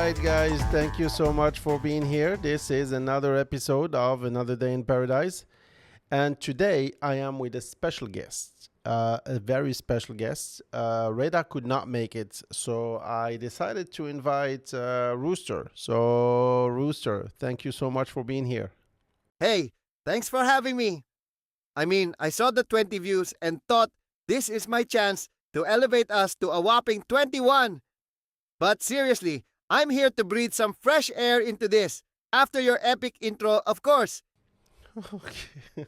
right, guys. Thank you so much for being here. This is another episode of Another Day in Paradise. And today I am with a special guest, a very special guest. Reda could not make it, so I decided to invite Rooster. So, Rooster, thank you so much for being here. Hey, thanks for having me. I saw the 20 views and thought this is my chance to elevate us to a whopping 21. But seriously, I'm here to breathe some fresh air into this. After your epic intro, of course. Okay.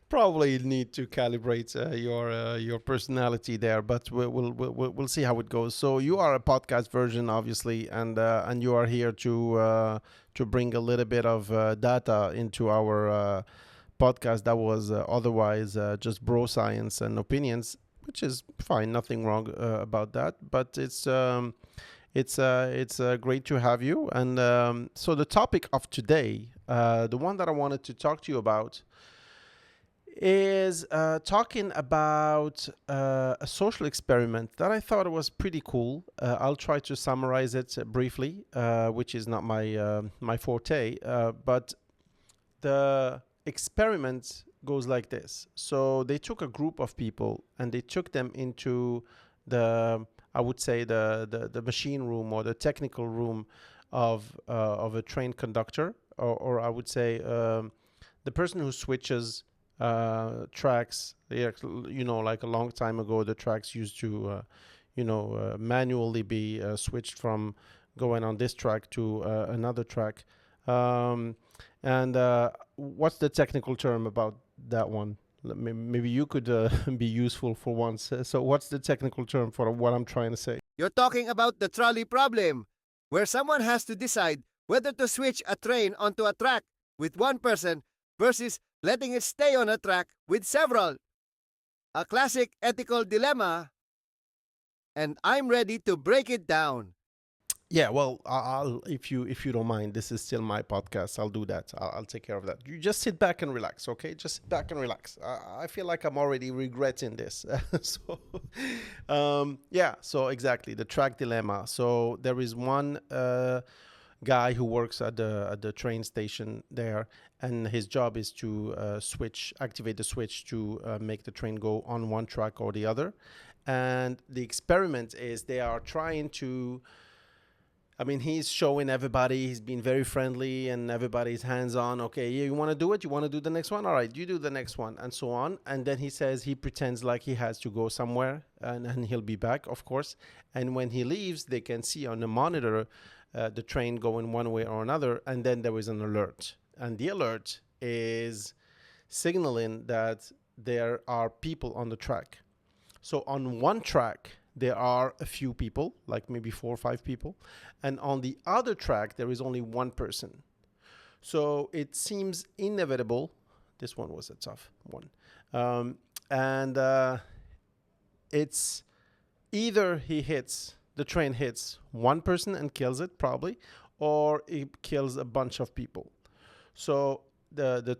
Probably need to calibrate your personality there, but we'll see how it goes. So you are a podcast version, obviously, and you are here to bring a little bit of data into our podcast that was otherwise just bro science and opinions, which is fine, nothing wrong about that. But it's great to have you. And so the topic of today, the one that I wanted to talk to you about, is talking about a social experiment that I thought was pretty cool. I'll try to summarize it briefly, which is not my forte. But the experiment goes like this. So they took a group of people and they took them into I would say the machine room or the technical room of a train conductor, or I would say the person who switches tracks. Like a long time ago, the tracks used to manually be switched from going on this track to another track. And what's the technical term about that one? Maybe you could be useful for once. So what's the technical term for what I'm trying to say? You're talking about the trolley problem, where someone has to decide whether to switch a train onto a track with one person versus letting it stay on a track with several. A classic ethical dilemma, and I'm ready to break it down. Yeah, well, I'll if you don't mind, this is still my podcast. I'll do that. I'll take care of that. You just sit back and relax, okay? Just sit back and relax. I feel like I'm already regretting this. So, yeah. So exactly the track dilemma. So there is one guy who works at the train station there, and his job is to activate the switch to make the train go on one track or the other. And the experiment is they are trying to. I mean, he's showing everybody, he's being very friendly and everybody's hands on. Okay, yeah, you want to do it? You want to do the next one? All right, you do the next one, and so on. And then he says he pretends like he has to go somewhere, and he'll be back, of course. And when he leaves, they can see on the monitor the train going one way or another. And then there is an alert. And the alert is signaling that there are people on the track. So on one track, there are a few people, like maybe 4 or 5 people. And on the other track, there is only one person. So it seems inevitable. This one was a tough one. And it's either the train hits one person and kills it, probably, or it kills a bunch of people. So the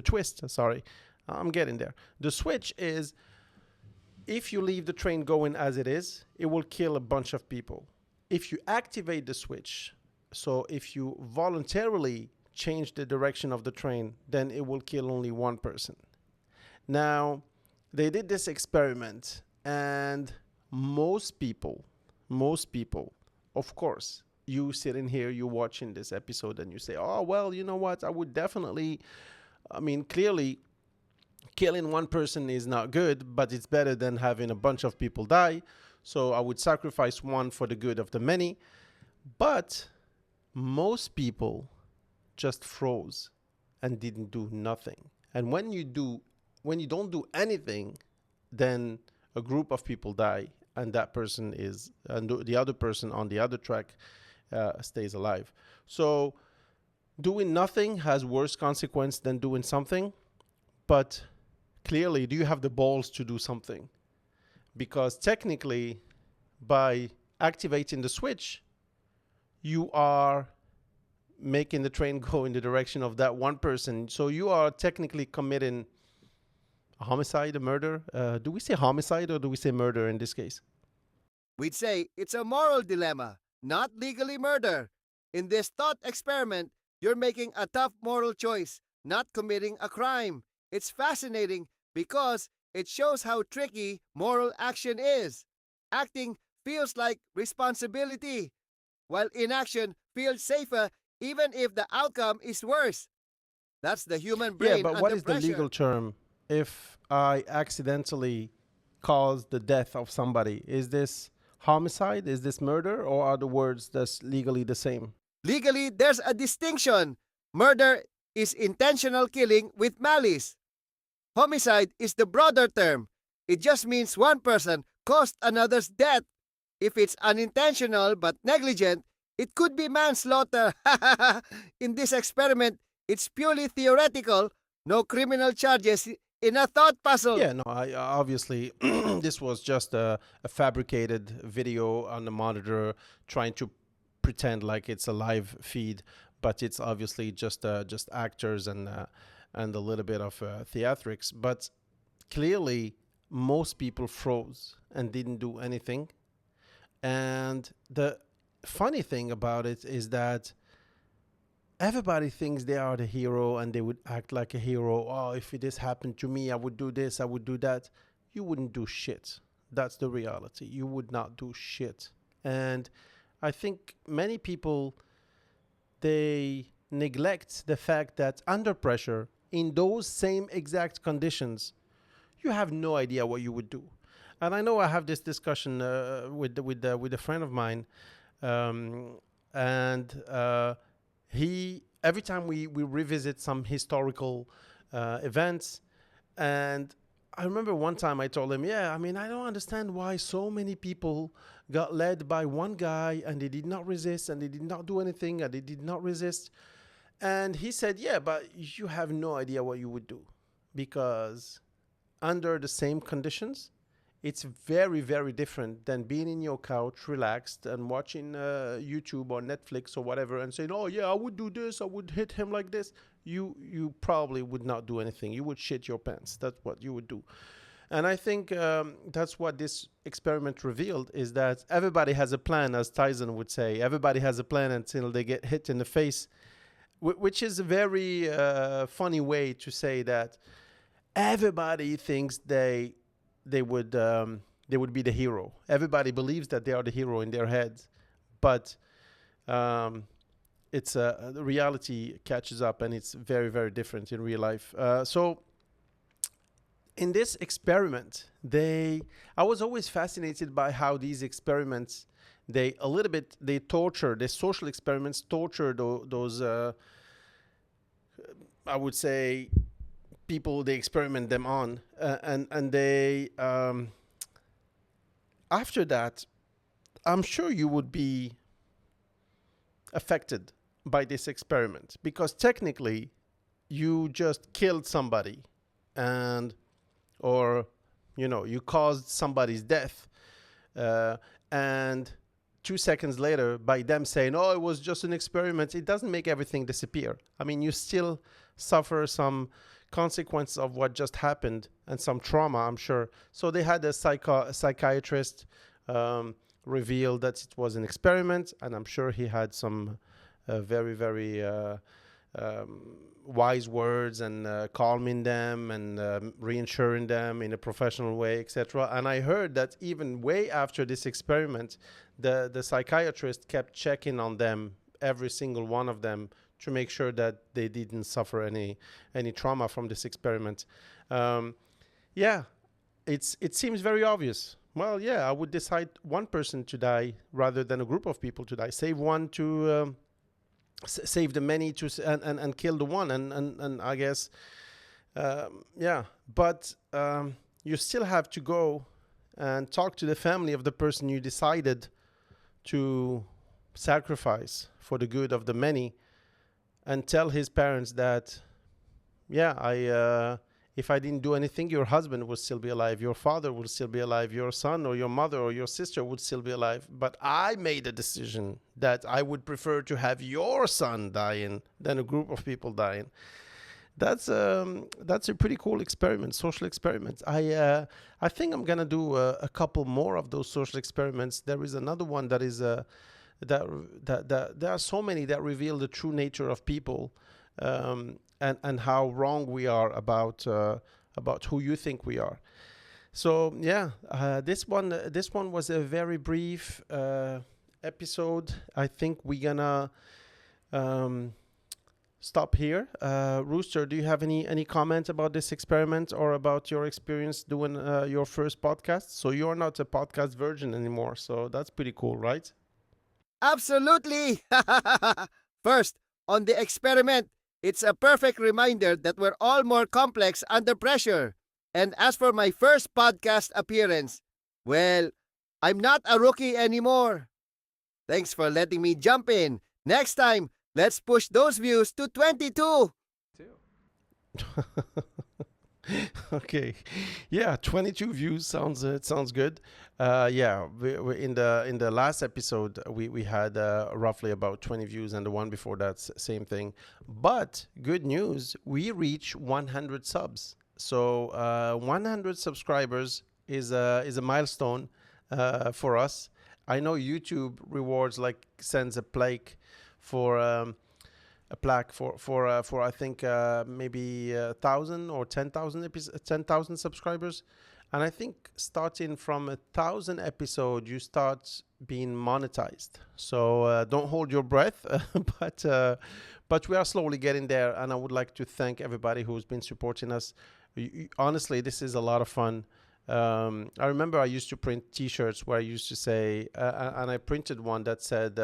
twist, sorry, I'm getting there. The switch is, if you leave the train going as it is, it will kill a bunch of people. If you activate the switch, so if you voluntarily change the direction of the train, then it will kill only one person. Now, they did this experiment, and most people, of course, you sitting here, you watching this episode, and you say, oh, well, you know what? I would definitely, clearly, killing one person is not good, but it's better than having a bunch of people die. So I would sacrifice one for the good of the many. But most people just froze and didn't do nothing. And when you don't do anything, then a group of people die, and the other person on the other track stays alive. So doing nothing has worse consequence than doing something. But clearly, do you have the balls to do something? Because technically, by activating the switch, you are making the train go in the direction of that one person. So you are technically committing homicide, a murder. Do we say homicide or do we say murder in this case? We'd say it's a moral dilemma, not legally murder. In this thought experiment, you're making a tough moral choice, not committing a crime. It's fascinating because it shows how tricky moral action is. Acting feels like responsibility, while inaction feels safer even if the outcome is worse. That's the human Yeah, brain but what under is the legal pressure. term if I accidentally caused the death of somebody? Is this homicide? Is this murder? Or are the words that's legally the same? Legally, there's a distinction. Murder is intentional killing with malice. Homicide is the broader term. It just means one person caused another's death. If it's unintentional but negligent, it could be manslaughter. In this experiment, it's purely theoretical, no criminal charges in a thought puzzle. Yeah, no, I obviously this was just a fabricated video on the monitor trying to pretend like it's a live feed, but it's obviously just actors and a little bit of theatrics. But clearly, most people froze and didn't do anything. And the funny thing about it is that everybody thinks they are the hero and they would act like a hero. Oh, if this happened to me, I would do this, I would do that. You wouldn't do shit. That's the reality. You would not do shit. And I think many people, they neglect the fact that under pressure, in those same exact conditions, you have no idea what you would do. And I know I have this discussion with a friend of mine, um, and he every time we revisit some historical events, and I remember one time I told him, yeah, I mean, I don't understand why so many people got led by one guy and they did not resist and they did not do anything and they did not resist. And he said, yeah, but you have no idea what you would do because under the same conditions, it's very, very different than being in your couch, relaxed, and watching YouTube or Netflix or whatever, and saying, "Oh yeah, I would do this. I would hit him like this." You probably would not do anything. You would shit your pants. That's what you would do. And I think that's what this experiment revealed: is that everybody has a plan, as Tyson would say. Everybody has a plan until they get hit in the face, which is a very funny way to say that everybody thinks they would be the hero. Everybody believes that they are the hero in their heads, but it's the reality catches up, and it's very, very different in real life. So in this experiment, I was always fascinated by how these experiments, they torture, the social experiments torture those I would say people they experiment them on, and they after that, I'm sure you would be affected by this experiment because technically you just killed somebody, and or you caused somebody's death, and 2 seconds later, by them saying, "Oh, it was just an experiment," it doesn't make everything disappear. I mean, you still suffer some consequences of what just happened and some trauma, I'm sure. So they had a psychiatrist reveal that it was an experiment, and I'm sure he had some very, very wise words and calming them and reassuring them in a professional way, etc. And I heard that even way after this experiment, the psychiatrist kept checking on them, every single one of them, to make sure that they didn't suffer any trauma from this experiment. Yeah, it seems very obvious. Well, yeah, I would decide one person to die rather than a group of people to die. Save one to save the many to and kill the one, and I guess yeah. But you still have to go and talk to the family of the person you decided to sacrifice for the good of the many, and tell his parents that, yeah, if I didn't do anything, your husband would still be alive, your father would still be alive, your son or your mother or your sister would still be alive. But I made a decision that I would prefer to have your son dying than a group of people dying. That's a pretty cool experiment, social experiment. I think I'm gonna do a couple more of those social experiments. There is another one that is that that there are so many that reveal the true nature of people, and how wrong we are about who you think we are. So yeah, this one was a very brief episode. I think we're gonna um, stop here. Rooster, do you have any comment about this experiment or about your experience doing your first podcast? So you're not a podcast virgin anymore, so that's pretty cool, right? Absolutely! First, on the experiment, it's a perfect reminder that we're all more complex under pressure. And as for my first podcast appearance, well, I'm not a rookie anymore. Thanks for letting me jump in. Next time, let's push those views to 22. Okay, yeah, 22 views sounds it sounds good. Yeah, we in the last episode we had roughly about 20 views, and the one before that same thing. But good news, we reach 100 subs. So 100 subscribers is a milestone for us. I know YouTube rewards, like, sends a plaque for for I think maybe 1,000 or 10,000 subscribers, and I think starting from 1,000 episode you start being monetized. So don't hold your breath, but we are slowly getting there, and I would like to thank everybody who's been supporting us. Honestly, this is a lot of fun. I remember I used to print T-shirts where I used to say, and I printed one that said,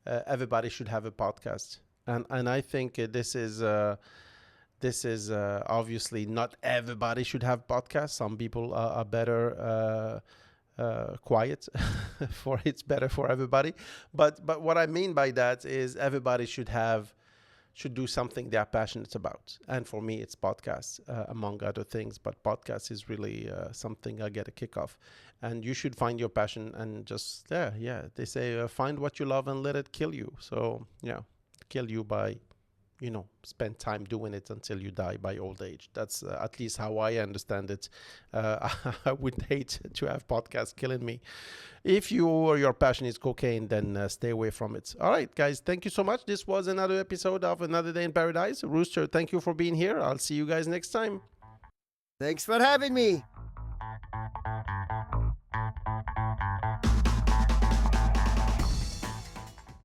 "Everybody should have a podcast." And I think this is obviously not everybody should have podcasts. Some people are better quiet, for it's better for everybody. But what I mean by that is everybody should do something they're passionate about. And for me, it's podcasts, among other things. But podcasts is really something I get a kick off. And you should find your passion and just, yeah. They say, find what you love and let it kill you. So, yeah, kill you by, spend time doing it until you die by old age. That's at least how I understand it. I would hate to have podcasts killing me. If you or your passion is cocaine, then stay away from it. All right, guys, thank you so much. This was another episode of Another Day in Paradise. Rooster, thank you for being here. I'll see you guys next time. Thanks for having me.